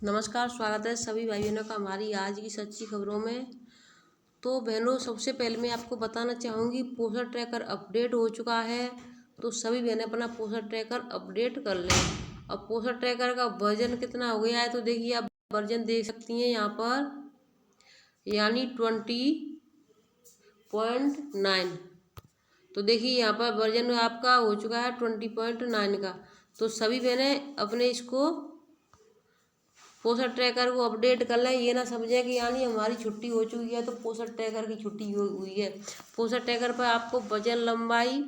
नमस्कार, स्वागत है सभी भाई बहनों का हमारी आज की सच्ची खबरों में। तो बहनों, सबसे पहले मैं आपको बताना चाहूँगी पोस्टर ट्रैकर अपडेट हो चुका है। तो सभी बहनें अपना पोस्टर ट्रैकर अपडेट कर लें। अब पोस्टर ट्रैकर का वर्जन कितना हो गया है तो देखिए, आप वर्जन देख सकती हैं यहाँ पर, यानी 20.9। तो देखिए यहाँ पर वर्जन आपका हो चुका है 20.9 का। तो सभी बहनें अपने इसको पोस्टर ट्रैकर को अपडेट कर लें। ये ना समझें कि यानी हमारी छुट्टी हो चुकी है तो पोस्टर ट्रैकर की छुट्टी हुई है। पोस्टर ट्रैकर पर आपको वजन, लंबाई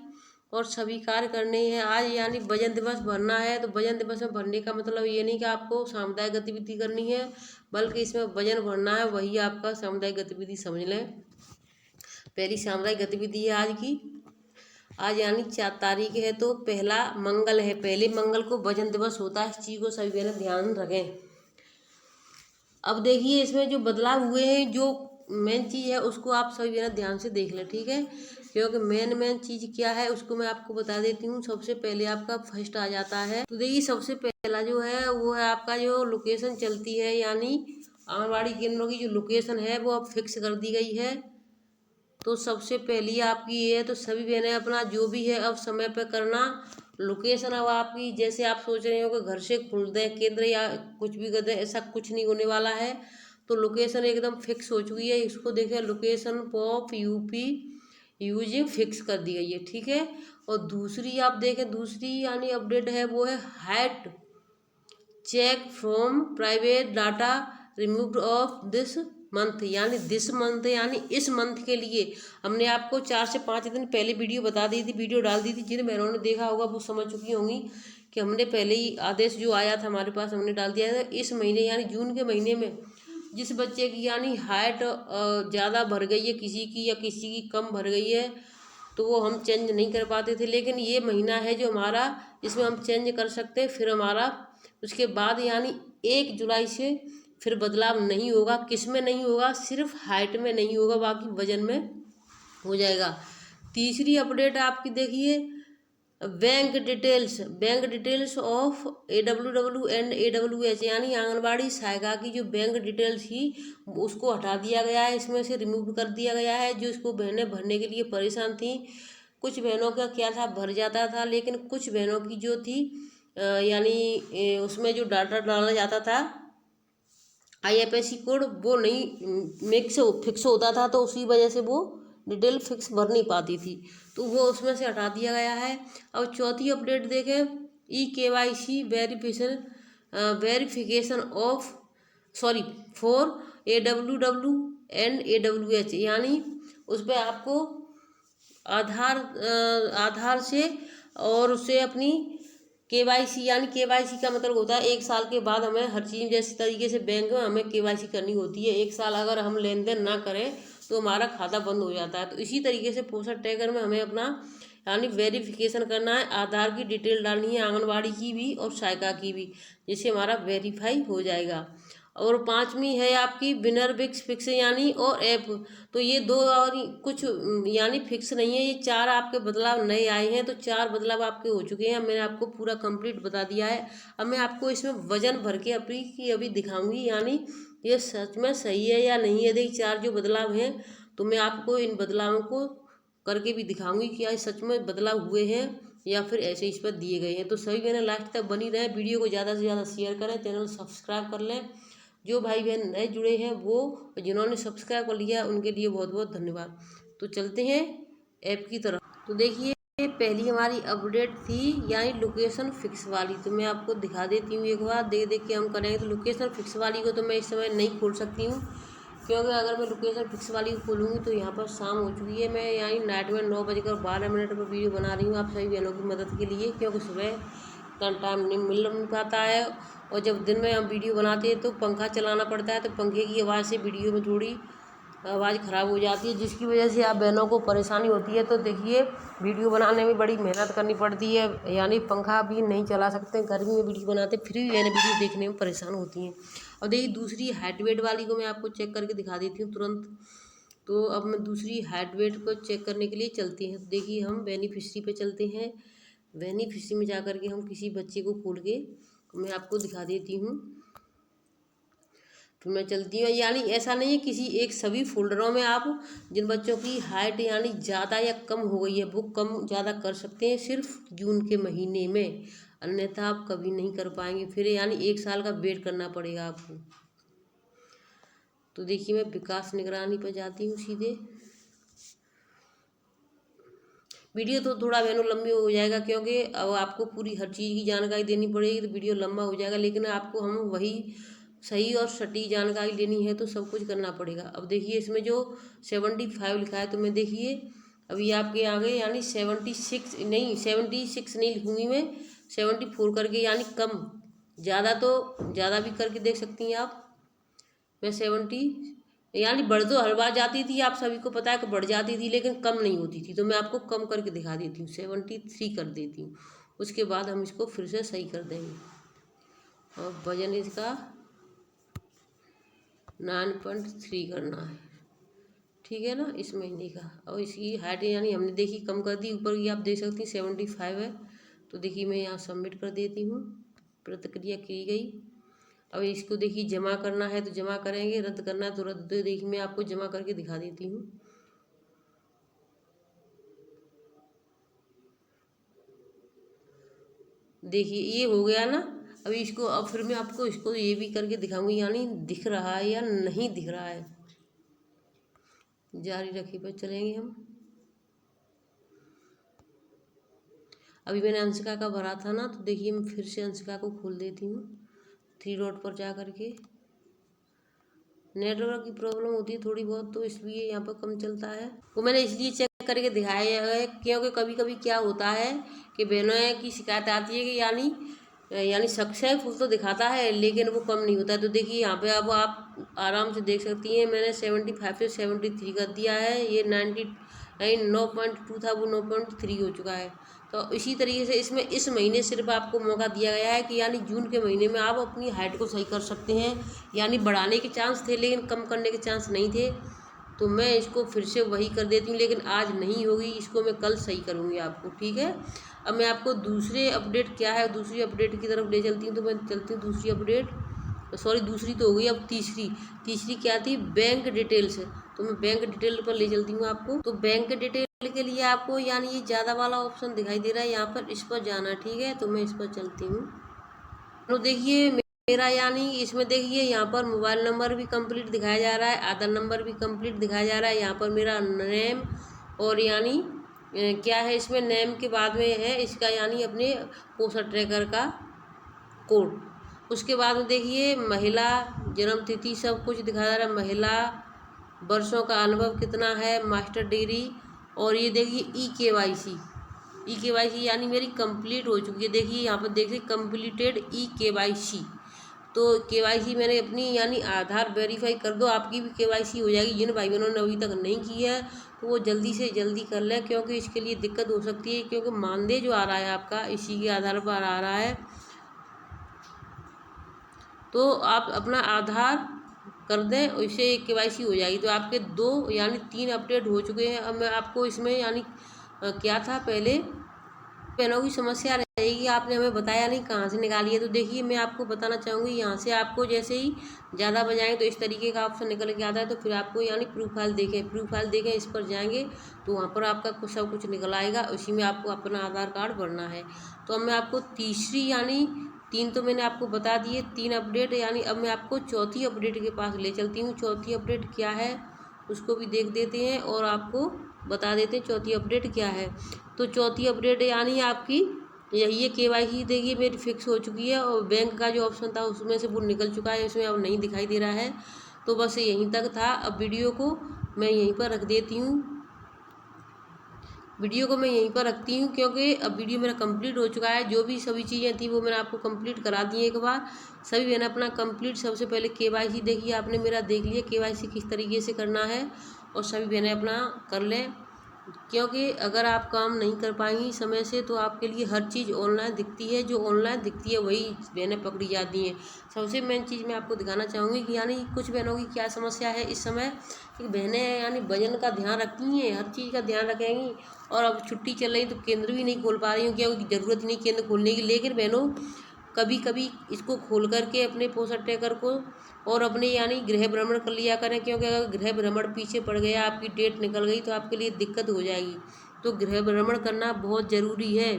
और सभी कार्य करने हैं। आज यानी वजन दिवस भरना है, तो वजन दिवस में भरने का मतलब ये नहीं कि आपको सामुदायिक गतिविधि करनी है, बल्कि इसमें वजन भरना है, वही आपका सामुदायिक गतिविधि समझ लें। पहली सामुदायिक गतिविधि है आज की। आज यानी 4 तारीख है तो पहला मंगल है, पहले मंगल को वजन दिवस होता है। इस चीज़ को सभी बहनें ध्यान रखें। अब देखिए इसमें जो बदलाव हुए हैं, जो मेन चीज़ है उसको आप सभी बहनें ध्यान से देख लें, ठीक है। क्योंकि मेन चीज़ क्या है उसको मैं आपको बता देती हूँ। सबसे पहले आपका फर्स्ट आ जाता है। तो देखिए सबसे पहला जो है वो है आपका जो लोकेशन चलती है, यानी आंगनबाड़ी केंद्रों की जो लोकेशन है वो अब फिक्स कर दी गई है। तो सबसे पहली आपकी ये है, तो सभी बहनें अपना जो भी है अब समय पर करना। लोकेशन अब आपकी, जैसे आप सोच रहे हो कि घर से खोल दें केंद्र या कुछ भी कर दें, ऐसा कुछ नहीं होने वाला है। तो लोकेशन एकदम फिक्स हो चुकी है। इसको देखें, location of UP using fix कर दी गई है, ठीक है। और दूसरी आप देखें, दूसरी यानी अपडेट है वो है height check from private data removed of this month, यानी दिस मंथ यानी इस मंथ के लिए हमने आपको 4 से 5 दिन पहले वीडियो बता दी थी, वीडियो डाल दी थी। जिन बहनों ने देखा होगा वो समझ चुकी होंगी कि हमने पहले ही आदेश जो आया था हमारे पास हमने डाल दिया था। इस महीने यानी जून के महीने में जिस बच्चे की यानी हाइट ज़्यादा भर गई है किसी की, या किसी की कम भर गई है, तो वो हम चेंज नहीं कर पाते थे। लेकिन ये महीना है जो हमारा, इसमें हम चेंज कर सकते हैं। फिर हमारा उसके बाद यानी 1 जुलाई से फिर बदलाव नहीं होगा। किस में नहीं होगा? सिर्फ हाइट में नहीं होगा, बाकी वजन में हो जाएगा। तीसरी अपडेट आपकी देखिए, bank details of AWW and AWH, यानी आंगनबाड़ी सहायिका की जो बैंक डिटेल्स थी उसको हटा दिया गया है, इसमें से रिमूव कर दिया गया है। जो इसको बहनें भरने के लिए परेशान थी, कुछ बहनों का क्या था, भर जाता था, लेकिन कुछ बहनों की जो थी यानी उसमें जो डाटा डाला जाता था IFSC कोड, वो नहीं फिक्स होता था, तो उसी वजह से वो डिटेल फिक्स भर नहीं पाती थी, तो वो उसमें से हटा दिया गया है। अब चौथी अपडेट देखें, EKYC verification of sorry for AWW and AWH, यानी उस पर आपको आधार से और उससे अपनी KYC, यानी KYC का मतलब होता है 1 साल के बाद हमें हर चीज़, जैसे तरीके से बैंक में हमें KYC करनी होती है। 1 साल अगर हम लेन देन ना करें तो हमारा खाता बंद हो जाता है। तो इसी तरीके से पोस्टर ट्रैकर में हमें अपना यानी वेरिफिकेशन करना है, आधार की डिटेल डालनी है, आंगनबाड़ी की भी और सहायिका की भी, जिससे हमारा वेरीफाई हो जाएगा। और 5वीं है आपकी विनर बिक्स फिक्स यानी और ऐप। तो ये 2 और कुछ यानी फिक्स नहीं है, ये 4 आपके बदलाव नए आए हैं। तो 4 बदलाव आपके हो चुके हैं, मैंने आपको पूरा कंप्लीट बता दिया है। अब मैं आपको इसमें वजन भर के अभी दिखाऊंगी, यानी ये सच में सही है या नहीं है। देखिए 4 जो बदलाव हैं, तो मैं आपको इन बदलावों को करके भी दिखाऊंगी कि आज सच में बदलाव हुए हैं या फिर ऐसे इस पर दिए गए हैं। तो सभी बहनें लास्ट तक बनी रहें, वीडियो को ज़्यादा से ज़्यादा शेयर करें, चैनल सब्सक्राइब कर लें। जो भाई बहन नए जुड़े हैं वो, जिन्होंने सब्सक्राइब कर लिया उनके लिए बहुत बहुत धन्यवाद। तो चलते हैं ऐप की तरफ। तो देखिए पहली हमारी अपडेट थी यानी लोकेशन फिक्स वाली, तो मैं आपको दिखा देती हूँ एक बार, देख के हम करेंगे। तो लोकेशन फिक्स वाली को तो मैं इस समय नहीं खोल सकती हूँ, क्योंकि अगर मैं लोकेशन फिक्स वाली को खोलूँगी तो यहाँ पर शाम हो चुकी है। मैं यानी नाइट में 9:12 पर वीडियो बना रही हूँ आप सभी बहनों की मदद के लिए, क्योंकि सुबह का टाइम नहीं मिल पाता है, और जब दिन में हम वीडियो बनाते हैं तो पंखा चलाना पड़ता है, तो पंखे की आवाज़ से वीडियो में थोड़ी आवाज़ ख़राब हो जाती है, जिसकी वजह से आप बहनों को परेशानी होती है। तो देखिए वीडियो बनाने में बड़ी मेहनत करनी पड़ती है, यानी पंखा भी नहीं चला सकते, गर्मी में वीडियो बनाते, फिर भी यानी वीडियो देखने में परेशान होती हैं। और देखिए दूसरी हाइट वेट वाली को मैं आपको चेक करके दिखा देती हूँ तुरंत। तो अब मैं दूसरी हाइट वेट को चेक करने के लिए चलती हैं। तो देखिए हम बेनिफिशरी पे चलते हैं। बेनिफिशरी में जा कर के हम किसी बच्चे को खोल के मैं आपको दिखा देती हूँ। फिर मैं चलती हूँ। यानी ऐसा नहीं है किसी एक, सभी फोल्डरों में आप जिन बच्चों की हाइट यानी ज़्यादा या कम हो गई है वो कम ज़्यादा कर सकते हैं सिर्फ जून के महीने में, अन्यथा आप कभी नहीं कर पाएंगे। फिर यानी 1 साल का वेट करना पड़ेगा आपको। तो देखिए मैं विकास निगरानी पर जाती हूँ सीधे। वीडियो तो थोड़ा बहनों लंबी हो जाएगा क्योंकि अब आपको पूरी हर चीज़ की जानकारी देनी पड़ेगी, तो वीडियो लंबा हो जाएगा। लेकिन आपको हम वही सही और सटीक जानकारी लेनी है तो सब कुछ करना पड़ेगा। अब देखिए इसमें जो 75 लिखा है, तो मैं देखिए अभी आपके आगे यानी 76 नहीं, 76 नहीं लिखूँगी मैं, 74 करके, यानी कम। ज़्यादा तो ज़्यादा भी करके देख सकती हैं आप। मैं 70 यानी बढ़ तो हर बार जाती थी, आप सभी को पता है कि बढ़ जाती थी, लेकिन कम नहीं होती थी। तो मैं आपको कम करके दिखा देती हूँ, 73 कर देती हूँ। उसके बाद हम इसको फिर से सही कर देंगे। और वजन इसका 9.3 करना है, ठीक है ना, इस महीने का। और इसकी हाइट यानी हमने देखी कम कर दी, ऊपर की आप देख सकती हैं 75 है। तो देखिए मैं यहाँ सबमिट कर देती हूँ, प्रतिक्रिया की गई। अब इसको देखिए जमा करना है तो जमा करेंगे, रद्द करना है तो रद्द। देखिए मैं आपको जमा करके दिखा देती हूँ। देखिए ये हो गया ना। अभी इसको अब फिर मैं आपको इसको ये भी करके दिखाऊंगी, यानी दिख रहा है या नहीं दिख रहा है। जारी रखिए पर चलेंगे हम। अभी मैंने अंशिका का भरा था ना, तो देखिए मैं फिर से अंशिका को खोल देती हूँ 3 डॉट पर जा करके। नेटवर्क की प्रॉब्लम होती है थोड़ी बहुत, तो इसलिए यहाँ पर कम चलता है। वो मैंने इसलिए चेक करके दिखाया है क्योंकि कभी कभी क्या होता है कि बहनों की शिकायत आती है कि यानी सक्सेसफुल तो दिखाता है लेकिन वो कम नहीं होता है। तो देखिए यहाँ पे अब आप आराम से देख सकती हैं, मैंने 75 से 73 कर दिया है। ये 9.2 था, वो 9.3 हो चुका है। तो इसी तरीके से इसमें इस महीने सिर्फ आपको मौका दिया गया है कि यानी जून के महीने में आप अपनी हाइट को सही कर सकते हैं। यानी बढ़ाने के चांस थे लेकिन कम करने के चांस नहीं थे। तो मैं इसको फिर से वही कर देती हूँ, लेकिन आज नहीं होगी, इसको मैं कल सही करूँगी आपको, ठीक है। अब मैं आपको दूसरे अपडेट क्या है, दूसरी अपडेट की तरफ ले चलती हूँ। तो मैं चलती हूँ दूसरी अपडेट, सॉरी दूसरी तो हो गई, अब तीसरी क्या थी, बैंक डिटेल्स। तो मैं बैंक डिटेल पर ले चलती हूँ आपको। तो बैंक डिटेल के लिए आपको यानी ये ज़्यादा वाला ऑप्शन दिखाई दे रहा है, यहाँ पर इस पर जाना, ठीक है। तो मैं इस पर चलती हूँ। तो देखिए मेरा यानी इसमें देखिए यहाँ पर मोबाइल नंबर भी कंप्लीट दिखाया जा रहा है, आधार नंबर भी कंप्लीट दिखाया जा रहा है। यहाँ पर मेरा नेम और यानी क्या है, इसमें नेम के बाद में है इसका यानी अपने पोस्टर ट्रैकर का कोड। उसके बाद में देखिए महिला, जन्म तिथि सब कुछ दिखाया जा रहा है, महिला, वर्षों का अनुभव कितना है, मास्टर डिग्री। और ये देखिए ई के वाई सी यानी मेरी कंप्लीट हो चुकी है। देखिए यहाँ पर देखिए कंप्लीटेड ई-KYC। तो KYC मैंने अपनी यानी आधार वेरीफाई कर दो, आपकी भी KYC हो जाएगी। जिन भाई बहनों ने अभी तक नहीं की है तो वो जल्दी से जल्दी कर लें, क्योंकि इसके लिए दिक्कत हो सकती है, क्योंकि मानदेय जो आ रहा है आपका इसी के आधार पर आ रहा है। तो आप अपना आधार कर दें, उससे KYC हो जाएगी। तो आपके 2 यानी 3 अपडेट हो चुके हैं। अब मैं आपको इसमें यानी क्या था, पहले बहनों की समस्या रहेगी, आपने हमें बताया नहीं कहाँ से निकाली है। तो देखिए मैं आपको बताना चाहूँगी, यहाँ से आपको जैसे ही ज़्यादा बजाएँ तो इस तरीके का ऑप्शन निकल के आता है। तो फिर आपको यानी प्रूफाइल देखें, इस पर जाएंगे तो वहाँ पर आपका सब कुछ निकल आएगा। उसी में आपको अपना आधार कार्ड भरना है। तो अब मैं आपको तीसरी यानी 3 तो मैंने आपको बता दिए, 3 अपडेट, यानी अब मैं आपको चौथी अपडेट के पास ले चलती हूँ। चौथी अपडेट क्या है उसको भी देख देते हैं और आपको बता देते हैं चौथी अपडेट क्या है। तो चौथी अपडेट यानी आपकी यही है, KYC देखिए मेरी फिक्स हो चुकी है। और बैंक का जो ऑप्शन था उसमें से वो निकल चुका है, इसमें अब नहीं दिखाई दे रहा है। तो बस यहीं तक था। अब वीडियो को मैं यहीं पर रख देती हूँ, रखती हूँ, क्योंकि अब वीडियो मेरा कंप्लीट हो चुका है। जो भी सभी चीज़ें थी वो मैंने आपको कंप्लीट करा दी है एक बार। सभी मैंने अपना कंप्लीट, सबसे पहले KYC देखिए आपने मेरा देख लिया KYC किस तरीके से करना है, और सभी मैंने अपना कर लें। क्योंकि अगर आप काम नहीं कर पाएंगी समय से तो आपके लिए हर चीज़ ऑनलाइन दिखती है, जो ऑनलाइन दिखती है वही बहनें पकड़ी जाती हैं। सबसे मेन चीज़ मैं आपको दिखाना चाहूँगी कि यानी कुछ बहनों की क्या समस्या है इस समय, कि बहनें यानी वजन का ध्यान रखती हैं, हर चीज़ का ध्यान रखेंगी, और अब छुट्टी चल रही तो केंद्र भी नहीं खोल पा रही हूँ, क्योंकि ज़रूरत नहीं केंद्र खोलने की। लेकिन बहनों कभी कभी इसको खोल करके अपने पोषण ट्रैकर को और अपने यानी गृह भ्रमण कर लिया करें, क्योंकि अगर गृह भ्रमण पीछे पड़ गया, आपकी डेट निकल गई तो आपके लिए दिक्कत हो जाएगी। तो गृह भ्रमण करना बहुत ज़रूरी है।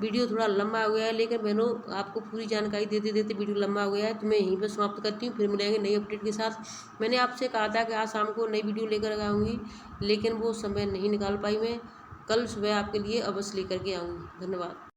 वीडियो थोड़ा लंबा हो गया है, लेकिन बहनों आपको पूरी जानकारी देते देते वीडियो लंबा हो गया है, तो मैं यहीं पर समाप्त करती हूँ। फिर मिलेंगे नई अपडेट के साथ। मैंने आपसे कहा था कि आज शाम को नई वीडियो लेकर आऊँगी, लेकिन वो समय नहीं निकाल पाई मैं। कल सुबह आपके लिए अवश्य लेकर के आऊँगी। धन्यवाद।